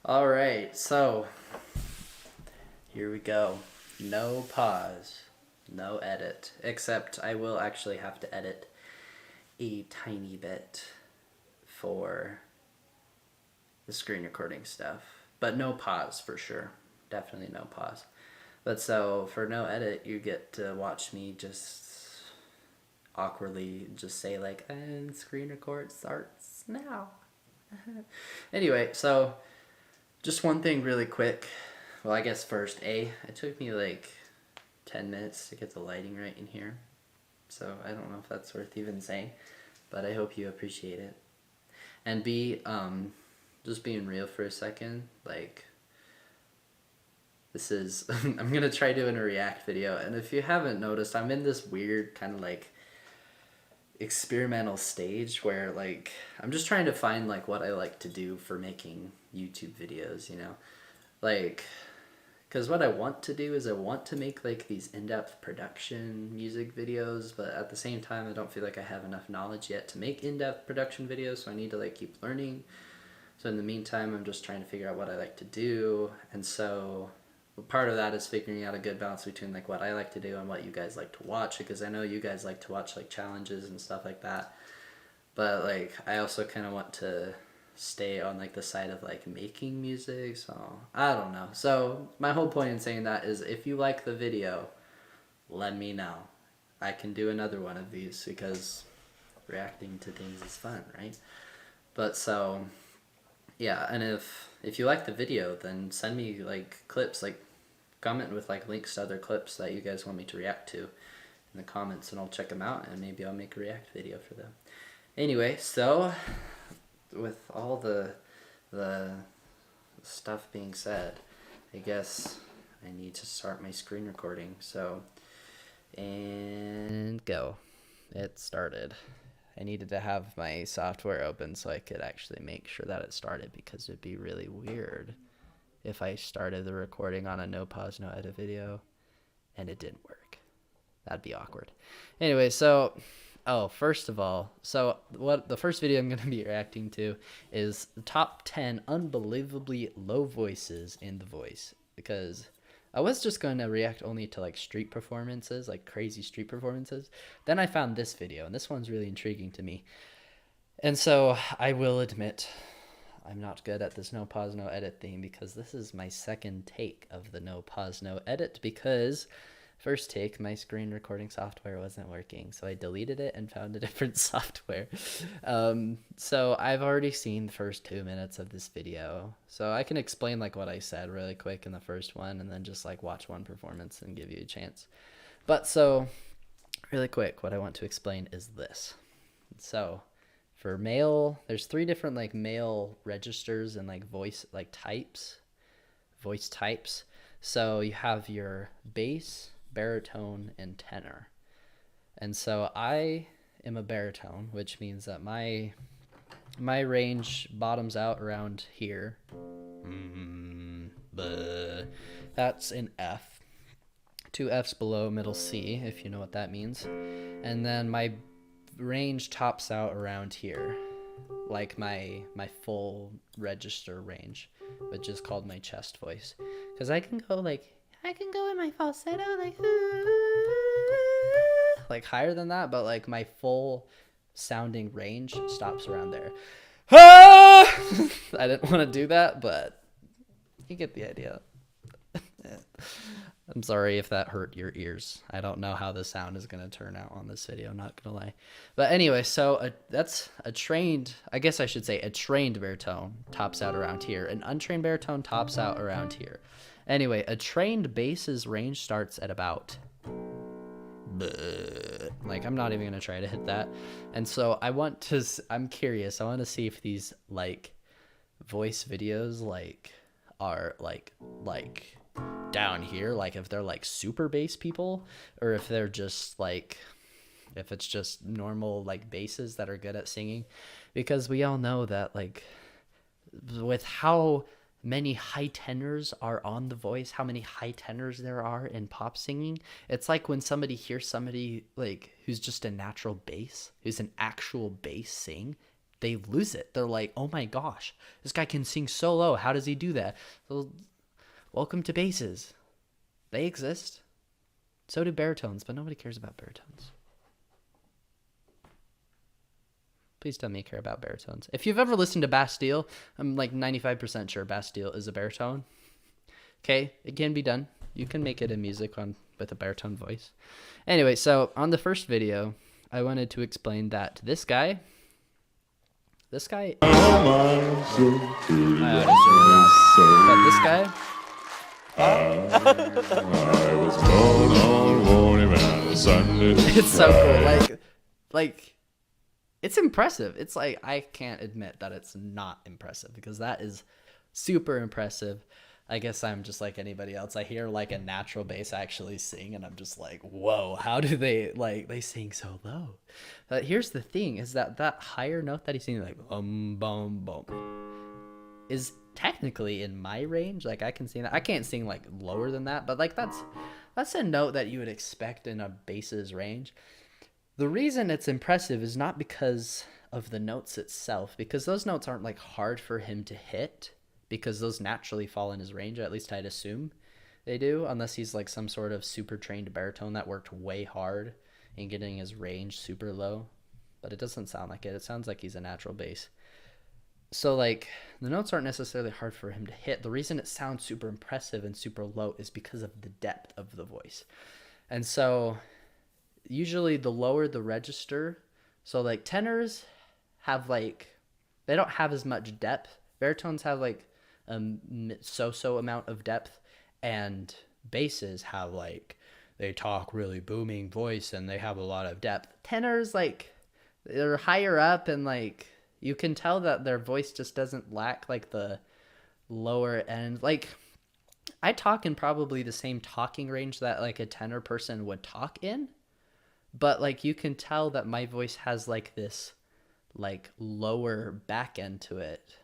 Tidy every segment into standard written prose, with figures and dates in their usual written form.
All right, so here we go. No pause, no edit. Except I will actually have to edit a tiny bit for the screen recording stuff. But no pause for sure. Definitely no pause. But so for no edit, you get to watch me just awkwardly just say like, and screen record starts now. Anyway, so just one thing really quick. Well, I guess first, it took me like 10 minutes to get the lighting right in here. So I don't know if that's worth even saying, but I hope you appreciate it. And B, just being real for a second, like, this is, I'm gonna try doing a React video, and if you haven't noticed, I'm in this weird kind of like experimental stage where like I'm just trying to find like what I like to do for making YouTube videos, you know? Like, because what I want to do is I want to make like these in-depth production music videos, but at the same time I don't feel like I have enough knowledge yet to make in-depth production videos, so I need to like keep learning. So in the meantime, I'm just trying to figure out what I like to do, and so part of that is figuring out a good balance between like what I like to do and what you guys like to watch, because I know you guys like to watch like challenges and stuff like that, but like I also kind of want to stay on like the side of like making music, so I don't know. So my whole point in saying that is if you like the video, let me know. I can do another one of these because reacting to things is fun, right? But so yeah, and if you like the video, then send me like clips, like comment with like links to other clips that you guys want me to react to in the comments, and I'll check them out and maybe I'll make a react video for them. Anyway, so with all the stuff being said, I guess I need to start my screen recording. So, and go. It started. I needed to have my software open so I could actually make sure that it started, because it'd be really weird if I started the recording on a no pause, no edit video and it didn't work. That'd be awkward. Anyway, so first of all, so what the first video I'm going to be reacting to is the top 10 unbelievably low voices in The Voice, because I was just going to react only to like street performances, like crazy street performances. Then I found this video, and this one's really intriguing to me. And so I will admit I'm not good at this no pause, no edit thing, because this is my second take of the no pause, no edit, because first take, my screen recording software wasn't working, so I deleted it and found a different software. So I've already seen the first 2 minutes of this video, so I can explain like what I said really quick in the first one, and then just like watch one performance and give you a chance. But so really quick, what I want to explain is this. So for male, there's 3 different like male registers and like voice types. So you have your bass, baritone, and tenor. And so I am a baritone, which means that my range bottoms out around here. That's an F. 2 F's below middle C, if you know what that means. And then my range tops out around here, like my full register range, which is called my chest voice, because I can go in my falsetto like higher than that, but like my full sounding range stops around there. I didn't want to do that, but you get the idea. I'm sorry if that hurt your ears. I don't know how the sound is going to turn out on this video, not going to lie. But anyway, so that's a trained, I guess I should say a trained baritone tops out around here. An untrained baritone tops out around here. Anyway, a trained bass's range starts at about, like, I'm not even going to try to hit that. And so I'm curious. I want to see if these like voice videos like are like down here, like if they're like super bass people, or if they're just like, if it's just normal like basses that are good at singing, because we all know that like with how many high tenors are on The Voice, how many high tenors there are in pop singing, it's like when somebody hears somebody like who's just a natural bass, who's an actual bass sing, they lose it. They're like, oh my gosh, this guy can sing so low. How does he do that? So, welcome to basses. They exist. So do baritones, but nobody cares about baritones. Please tell me you care about baritones. If you've ever listened to Bastille, I'm like 95% sure Bastille is a baritone. Okay, it can be done. You can make it in music with a baritone voice. Anyway, so on the first video, I wanted to explain that this guy, but this guy, it's so cool. Like, it's impressive. It's like, I can't admit that it's not impressive, because that is super impressive. I guess I'm just like anybody else. I hear like a natural bass actually sing, and I'm just like, whoa, how do they sing so low? But here's the thing, is that higher note that he's singing, like boom, boom, is technically in my range. Like, I can sing that. I can't sing like lower than that, but like that's a note that you would expect in a bass's range. The reason it's impressive is not because of the notes itself, because those notes aren't like hard for him to hit, because those naturally fall in his range. At least I'd assume they do, unless he's like some sort of super trained baritone that worked way hard in getting his range super low. But it doesn't sound like it. It sounds like he's a natural bass. So like, the notes aren't necessarily hard for him to hit. The reason it sounds super impressive and super low is because of the depth of the voice. And so usually the lower the register, so like tenors have like, they don't have as much depth. Baritones have like so amount of depth, and basses have like, they talk really booming voice and they have a lot of depth. Tenors, like, they're higher up, and like, you can tell that their voice just doesn't lack like the lower end. Like, I talk in probably the same talking range that like a tenor person would talk in, but like, you can tell that my voice has like this like lower back end to it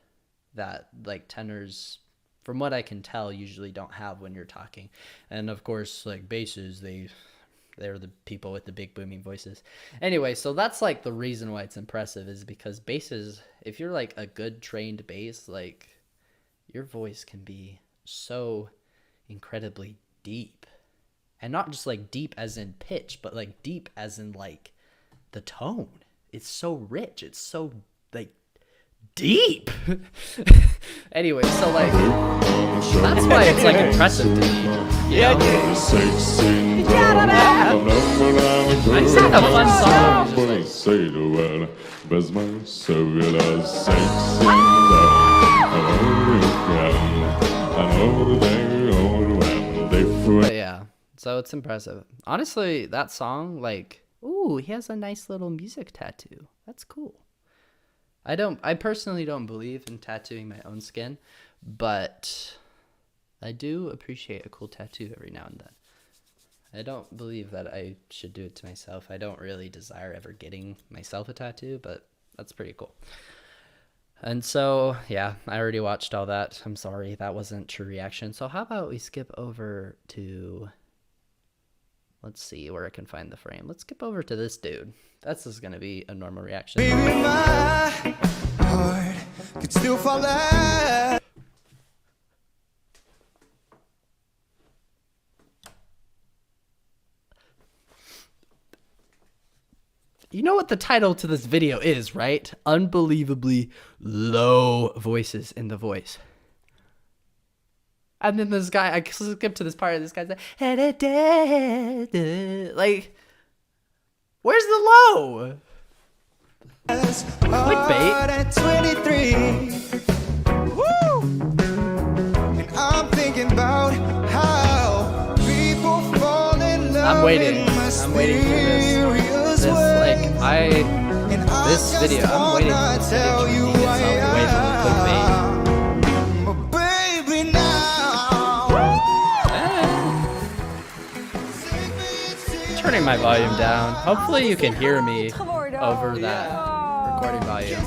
that like tenors, from what I can tell, usually don't have when you're talking. And of course, like basses, they're the people with the big booming voices. Anyway, so that's like the reason why it's impressive, is because basses, if you're like a good trained bass, like your voice can be so incredibly deep. And not just like deep as in pitch, but like deep as in like the tone. It's so rich. It's so like deep. Anyway, so like, that's why it's like impressive to me. Yeah, I just had a fun song. But yeah, so it's impressive. Honestly, that song, like, ooh, he has a nice little music tattoo. That's cool. I personally don't believe in tattooing my own skin, but I do appreciate a cool tattoo every now and then. I don't believe that I should do it to myself. I don't really desire ever getting myself a tattoo, but that's pretty cool. And so, yeah, I already watched all that. I'm sorry, that wasn't true reaction. So how about we skip over to, let's see where I can find the frame. Let's skip over to this dude. That's just going to be a normal reaction. Baby, my heart could still fall out. You know what the title to this video is, right? Unbelievably low voices in the voice. And then this guy, I skip to this part of this guy's like, where's the low? Clickbait. 23. Woo! And I'm thinking about how people fall in love. I'm waiting for this like, this video, I'm waiting for this video to get something away from the clickbait. Turning my volume down. Hopefully you can hear me over that recording volume.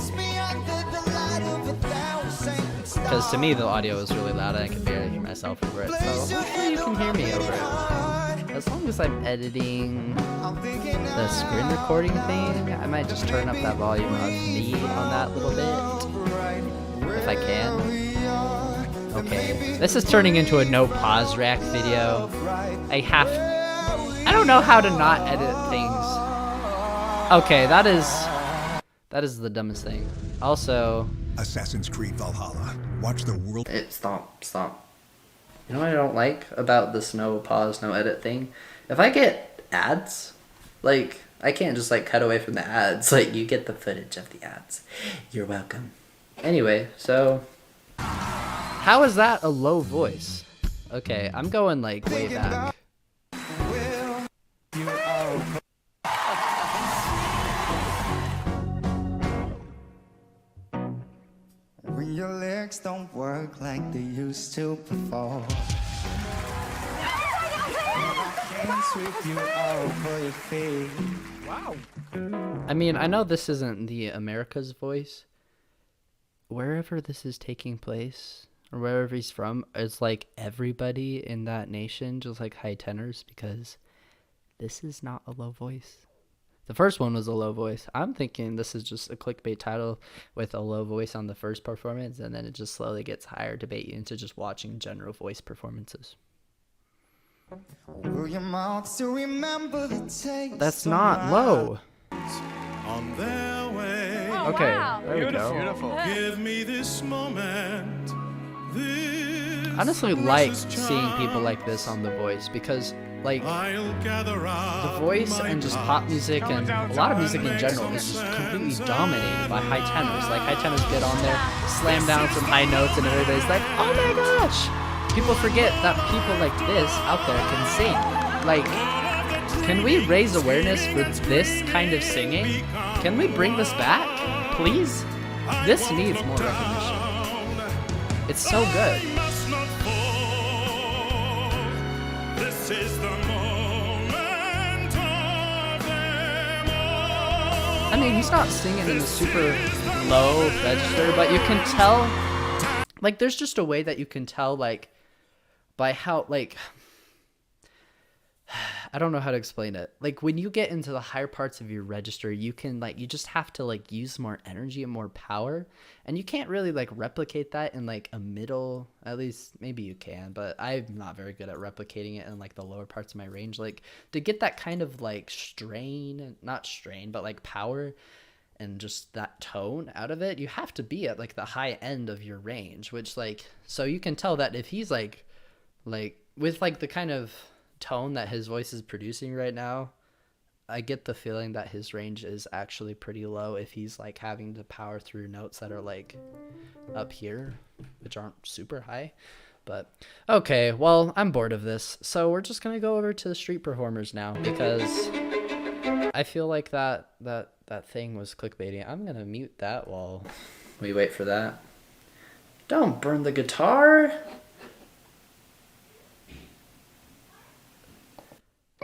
Because to me the audio is really loud and I can barely hear myself over it. So hopefully you can hear me over it. as long as I'm editing the screen recording thing, I might just turn up that volume of me on that little bit, if I can. Okay, this is turning into a no pause react video. I don't know how to not edit things. Okay, that is the dumbest thing. Also, Assassin's Creed Valhalla. Watch the world. Stop. You know what I don't like about this no pause, no edit thing? If I get ads, like, I can't just, like, cut away from the ads. Like, you get the footage of the ads. You're welcome. Anyway, so, how is that a low voice? Okay, I'm going, like, way back. When your legs don't work like they used to before, I can't sweep you off your feet. Wow. I mean, I know this isn't the America's voice. Wherever this is taking place, or wherever he's from, it's like everybody in that nation just like high tenors, because this is not a low voice. The first one was a low voice. I'm thinking this is just a clickbait title with a low voice on the first performance, and then it just slowly gets higher to bait you into just watching general voice performances. Will your mouth still remember the taste? That's not low. On their way. Oh, Okay, wow. there we go. Beautiful. Give me this moment. This I honestly like seeing people like this on The Voice, because like I'll gather The Voice and just pop music and a lot of music in general is just completely dominated by high tenors. Like high tenors get on there, slam down some high notes, and everybody's like, oh my gosh! People forget that people like this out there can sing. Like, can we raise awareness for this kind of singing? Can we bring this back? Please? This needs more recognition. It's so good. This is the moment of them all. I mean, he's not singing in a super low register, but you can tell, like, there's just a way that you can tell, like, by how, like, I don't know how to explain it. Like, when you get into the higher parts of your register, you can, like, you just have to, like, use more energy and more power. And you can't really, like, replicate that in, like, a middle, at least maybe you can, but I'm not very good at replicating it in, like, the lower parts of my range. Like, to get that kind of, like, strain, not strain, but, like, power and just that tone out of it, you have to be at, like, the high end of your range, which, like, so you can tell that if he's, like, with, like, the kind of tone that his voice is producing right now, I get the feeling that his range is actually pretty low if he's like having to power through notes that are like up here, which aren't super high. But okay, well, I'm bored of this, so we're just gonna go over to the street performers now, because I feel like that thing was clickbaiting. I'm gonna mute that while we wait for that. Don't burn the guitar.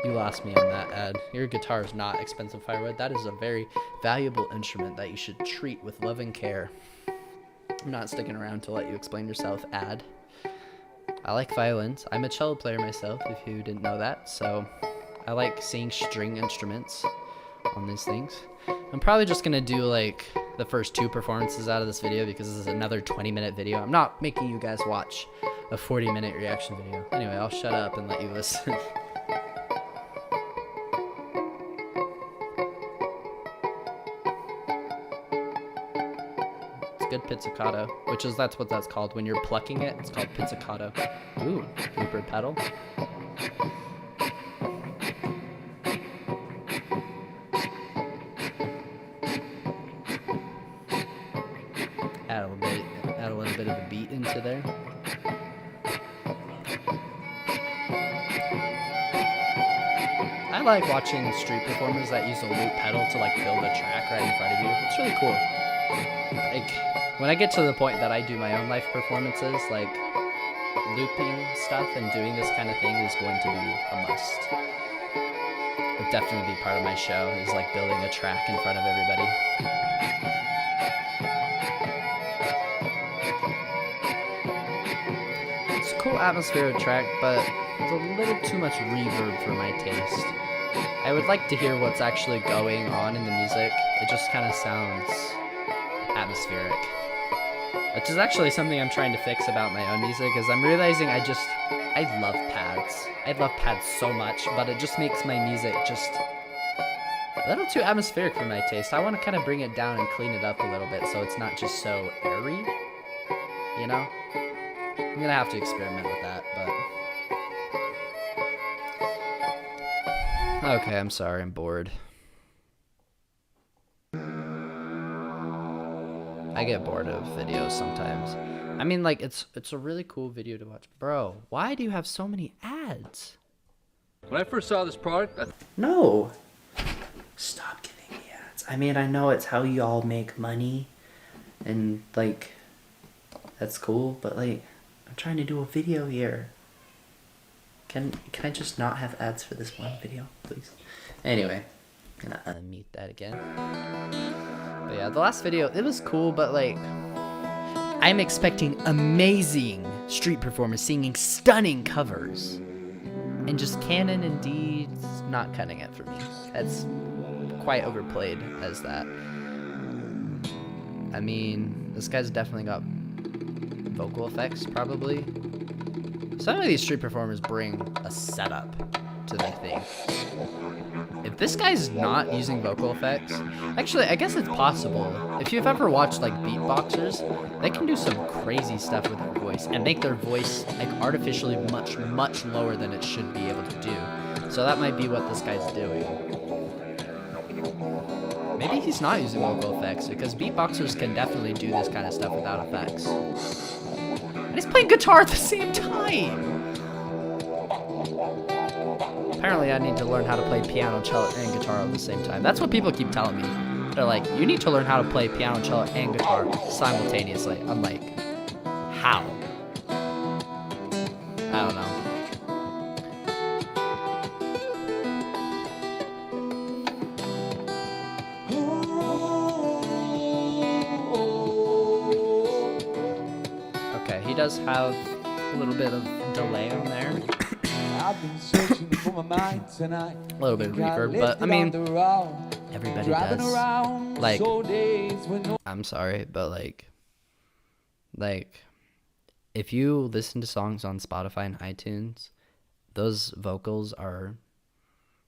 You lost me on that, ad. Your guitar is not expensive firewood. That is a very valuable instrument that you should treat with love and care. I'm not sticking around to let you explain yourself, ad. I like violins. I'm a cello player myself, if you didn't know that. So I like seeing string instruments on these things. I'm probably just going to do like the first 2 performances out of this video, because this is another 20-minute video. I'm not making you guys watch a 40-minute reaction video. Anyway, I'll shut up and let you listen. Good pizzicato, that's what that's called when you're plucking it. It's called pizzicato. Ooh, Cooper pedal. Add a little bit of a beat into there. I like watching street performers that use a loop pedal to like build a track right in front of you. It's really cool. Like, when I get to the point that I do my own live performances, like, looping stuff and doing this kind of thing is going to be a must. It'll definitely be part of my show, is like building a track in front of everybody. It's a cool atmospheric track, but it's a little too much reverb for my taste. I would like to hear what's actually going on in the music. It just kind of sounds atmospheric. Which is actually something I'm trying to fix about my own music, is I'm realizing I love pads. I love pads so much, but it just makes my music just a little too atmospheric for my taste. I want to kind of bring it down and clean it up a little bit so it's not just so airy, you know? I'm gonna have to experiment with that, but... Okay, I'm sorry, I'm bored. I get bored of videos sometimes. I mean, like, it's a really cool video to watch. Bro, why do you have so many ads? When I first saw this product, No! Stop giving me ads. I mean, I know it's how you all make money, and, like, that's cool, but, like, I'm trying to do a video here. Can I just not have ads for this one video, please? Anyway, I'm gonna unmute that again. But yeah, the last video, it was cool, but like, I'm expecting amazing street performers singing stunning covers. And just Canon Indeed's not cutting it for me. That's quite overplayed as that. I mean, this guy's definitely got vocal effects, probably. Some of these street performers bring a setup to their thing. If this guy's not using vocal effects, actually, I guess it's possible. If you've ever watched like beatboxers, they can do some crazy stuff with their voice and make their voice like artificially much lower than it should be able to do. So that might be what this guy's doing. Maybe he's not using vocal effects, because beatboxers can definitely do this kind of stuff without effects. And he's playing guitar at the same time! Apparently I need to learn how to play piano, cello, and guitar at the same time. That's what people keep telling me. They're like, you need to learn how to play piano, cello, and guitar simultaneously. I'm like, how? I don't know. Okay, he does have a little bit of delay on there. I've been searching for my mind tonight. A little bit of reverb, but I mean, everybody does. Like, I'm sorry, but like, if you listen to songs on Spotify and iTunes, those vocals are,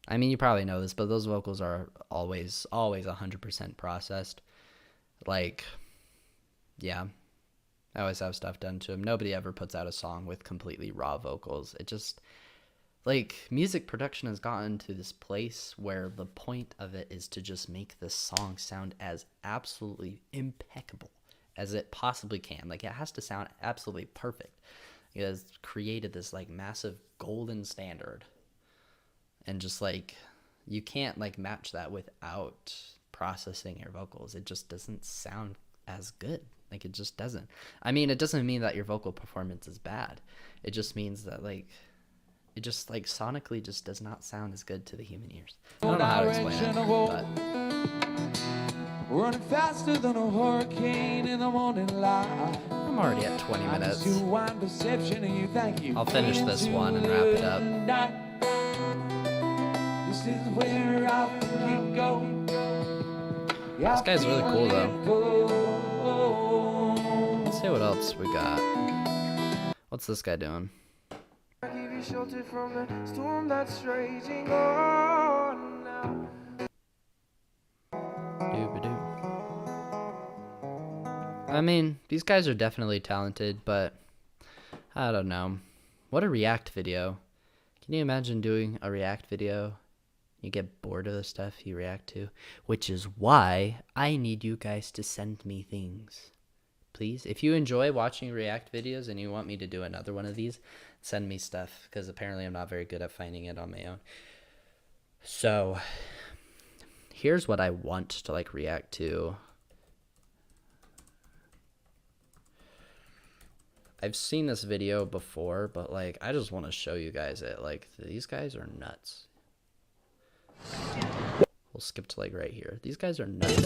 I mean, you probably know this, but those vocals are always 100% processed. Like, yeah, I always have stuff done to them. Nobody ever puts out a song with completely raw vocals. It just, like, music production has gotten to this place where the point of it is to just make this song sound as absolutely impeccable as it possibly can. Like, it has to sound absolutely perfect. It has created this, like, massive golden standard. And just, like, you can't, like, match that without processing your vocals. It just doesn't sound as good. Like, it just doesn't. I mean, it doesn't mean that your vocal performance is bad. It just means that, like, it just, like, sonically just does not sound as good to the human ears. I don't know how to explain it, but... Running faster than a hurricane in the morning light. I'm already at 20 minutes. I'll finish this one and wrap it up. This is where I can go. This guy's really cool, though. Let's see what else we got. What's this guy doing? Shelter from the storm that's raging on now. I mean, these guys are definitely talented, but I don't know. What a React video. Can you imagine doing a React video? You get bored of the stuff you react to, which is why I need you guys to send me things. Please, if you enjoy watching React videos and you want me to do another one of these, send me stuff, because apparently I'm not very good at finding it on my own. So, here's what I want to, like, react to. I've seen this video before, but, like, I just want to show you guys it. Like, these guys are nuts. We'll skip to, like, right here. These guys are nuts.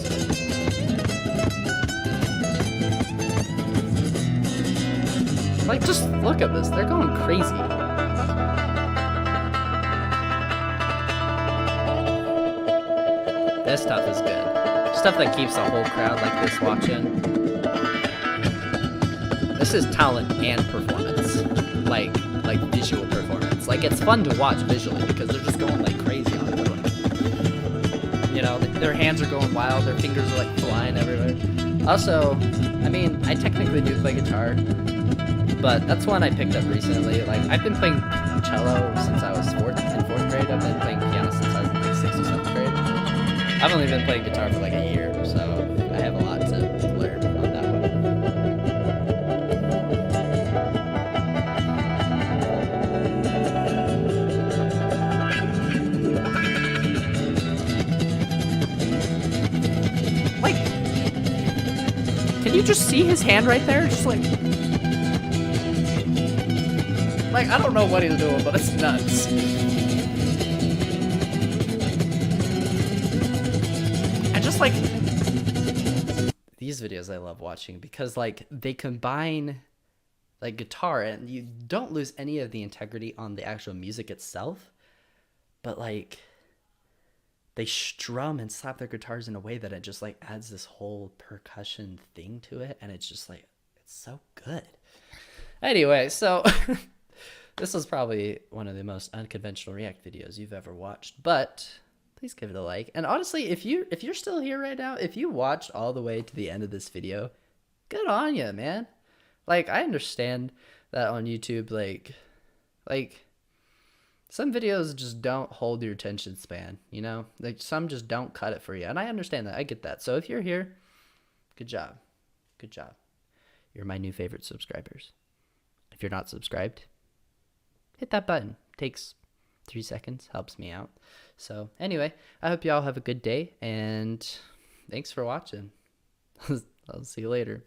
Like, just look at this. They're going crazy. This stuff is good. Stuff that keeps a whole crowd like this watching. This is talent and performance. Like visual performance. Like, it's fun to watch visually because they're just going like crazy on it. You know, their hands are going wild, their fingers are like flying everywhere. Also, I mean, I technically do play guitar, but that's one I picked up recently. Like, I've been playing cello since I was in fourth grade. I've been playing piano since I was in like 6th or 7th grade. I've only been playing guitar for like a year, so I have a lot to learn on that one. Like, can you just see his hand right there? Just like, I don't know what he's doing, but it's nuts. And just like, these videos I love watching because like they combine like guitar and you don't lose any of the integrity on the actual music itself, but like they strum and slap their guitars in a way that it just like adds this whole percussion thing to it, and it's just like, it's so good. Anyway, so this was probably one of the most unconventional React videos you've ever watched, but please give it a like. And honestly, if you're still here right now, if you watched all the way to the end of this video, good on you, man. Like, I understand that on YouTube, like some videos just don't hold your attention span, you know? Like, some just don't cut it for you. And I understand that. I get that. So if you're here, good job. Good job. You're my new favorite subscribers. If you're not subscribed, hit that button. Takes 3 seconds, helps me out. So anyway, I hope y'all have a good day, and thanks for watching. I'll see you later.